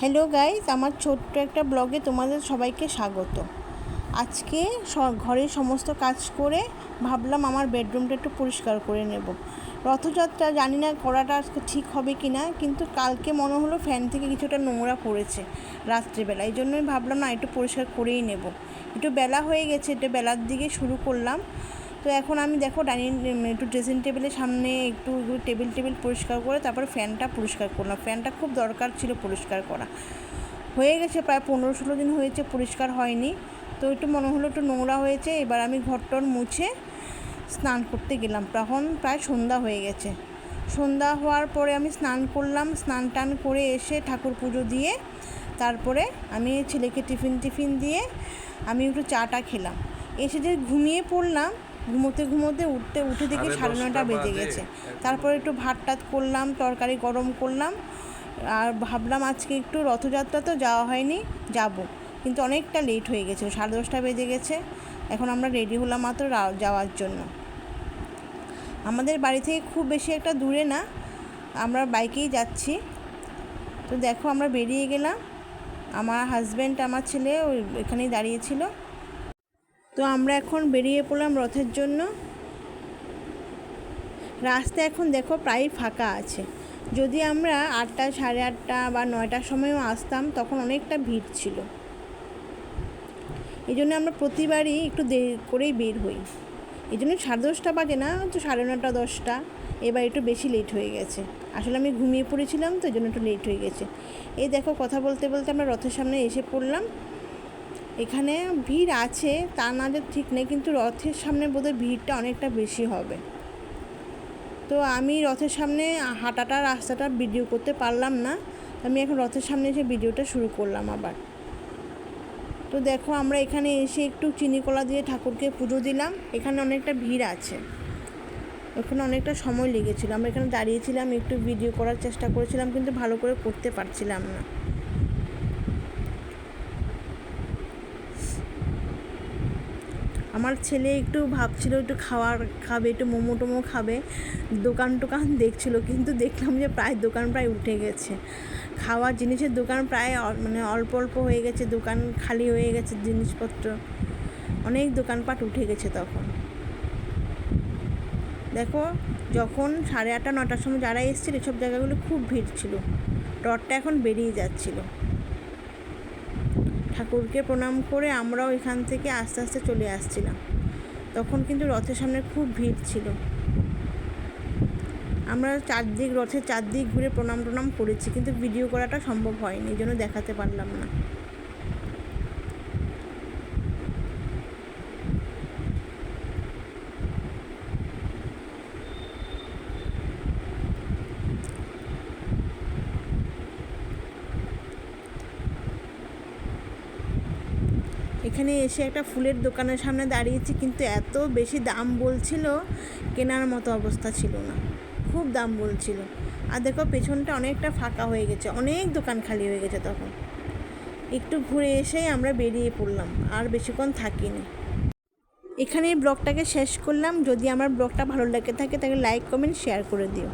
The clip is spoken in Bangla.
হ্যালো গাইস, আমার ছোট্ট একটা ব্লগে তোমাদের সবাইকে স্বাগত। আজকে ঘরের সমস্ত কাজ করে ভাবলাম আমার বেডরুমটা একটু পরিষ্কার করে নেব। রথযাত্রা জানি না করাটা আজকে ঠিক হবে কি না, কিন্তু কালকে মনে হলো ফ্যান থেকে কিছুটা নোংরা পড়েছে রাত্রিবেলা, এই জন্যই ভাবলাম না একটু পরিষ্কার করেই নেব। একটু বেলা হয়ে গেছে, একটু বেলার দিকে শুরু করলাম। তো এখন আমি দেখো একটু ড্রেসিং টেবিলের সামনে একটু টেবিল পরিষ্কার করে তারপরে ফ্যানটা পরিষ্কার করলাম। ফ্যানটা খুব দরকার ছিল পরিষ্কার করা। হয়ে গেছে প্রায় 15-16 দিন হয়েছে পরিষ্কার হয়নি, তো একটু মনে হলো একটু নোংরা হয়েছে। এবার আমি ঘরটর মুছে স্নান করতে গেলাম। তখন প্রায় সন্ধ্যা হয়ে গেছে। সন্ধ্যা হওয়ার পরে আমি স্নান করলাম, স্নান টান করে এসে ঠাকুর পুজো দিয়ে তারপরে আমি ছেলেকে টিফিন দিয়ে আমি একটু চাটা খেলাম। এসে যে ঘুমিয়ে পড়লাম, ঘুমোতে উঠে দেখি 9:30 বেজে গেছে। তারপরে একটু ভাত করলাম, তরকারি গরম করলাম, আর ভাবলাম আজকে একটু রথযাত্রা তো যাওয়া হয়নি, যাব, কিন্তু অনেকটা লেট হয়ে গেছে, 10:30 বেজে গেছে। এখন আমরা রেডি হলাম মাত্র যাওয়ার জন্য। আমাদের বাড়ি থেকে খুব বেশি একটা দূরে না, আমরা বাইকেই যাচ্ছি। তো দেখো আমরা বেরিয়ে গেলাম, আমার হাজব্যান্ড আমার ছেলে এখানেই দাঁড়িয়েছিল। তো আমরা এখন বেরিয়ে পড়লাম রথের জন্য। রাস্তা এখন দেখো প্রায় ফাঁকা আছে। যদি আমরা 8টা, 8:30 বা 9টার সময়ও আসতাম তখন অনেকটা ভিড় ছিল। এই জন্য আমরা প্রতিবারই একটু দেরি করেই বের হই। এই জন্য 10:30 বাজে না, তো 9:30, 10টা। এবার একটু বেশি লেট হয়ে গেছে, আসলে আমি ঘুমিয়ে পড়েছিলাম, তো এই জন্য একটু লেট হয়ে গেছে। এই দেখো কথা বলতে আমরা রথের সামনে এসে পড়লাম। এখানে ভিড় আছে তা না যে ঠিক নেই, কিন্তু রথের সামনে বোধহয় ভিড়টা অনেকটা বেশি হবে। তো আমি রথের সামনে হাঁটাটা রাস্তাটা ভিডিও করতে পারলাম না, আমি এখন রথের সামনে এসে ভিডিওটা শুরু করলাম আবার। তো দেখো আমরা এখানে এসে একটু চিনিকলা দিয়ে ঠাকুরকে পুজো দিলাম। এখানে অনেকটা ভিড় আছে, ওখানে অনেকটা সময় লেগেছিল। আমরা এখানে দাঁড়িয়েছিলাম, একটু ভিডিও করার চেষ্টা করেছিলাম, কিন্তু ভালো করে করতে পারছিলাম না। আমার ছেলে একটু ভাবছিল একটু খাবে, একটু মোমো টোমো খাবে, দোকান দেখছিল, কিন্তু দেখলাম যে দোকান প্রায় উঠে গেছে। খাওয়ার জিনিসের দোকান প্রায় অল্প হয়ে গেছে, দোকান খালি হয়ে গেছে, জিনিসপত্র অনেক দোকানপাট উঠে গেছে। তখন দেখো যখন 8:30, 9টার সময় যারা এসেছিল এসব জায়গাগুলো খুব ভিড় ছিল। রথটা এখন বেরিয়ে যাচ্ছিল। ঠাকুরকে প্রণাম করে আমরাও এখান থেকে আস্তে আস্তে চলে আসছিলাম। তখন কিন্তু রথের সামনে খুব ভিড় ছিল। আমরা রথের চারদিক ঘুরে প্রণাম করেছি, কিন্তু ভিডিও করাটা সম্ভব হয়নি, এই জন্য দেখাতে পারলাম না। এখানে এসে একটা ফুলের দোকানের সামনে দাঁড়িয়েছি, কিন্তু এত বেশি দাম বলছিল, কেনার মতো অবস্থা ছিল না, খুব দাম বলছিল। আর দেখো পেছনটা অনেকটা ফাঁকা হয়ে গেছে, অনেক দোকান খালি হয়ে গেছে। তখন একটু ঘুরে এসেই আমরা বেরিয়ে পড়লাম, আর বেশিক্ষণ থাকিনি। এখানেই ব্লগটাকে শেষ করলাম। যদি আমার ব্লগটা ভালো লেগে থাকে তাহলে লাইক, কমেন্ট, শেয়ার করে দিও।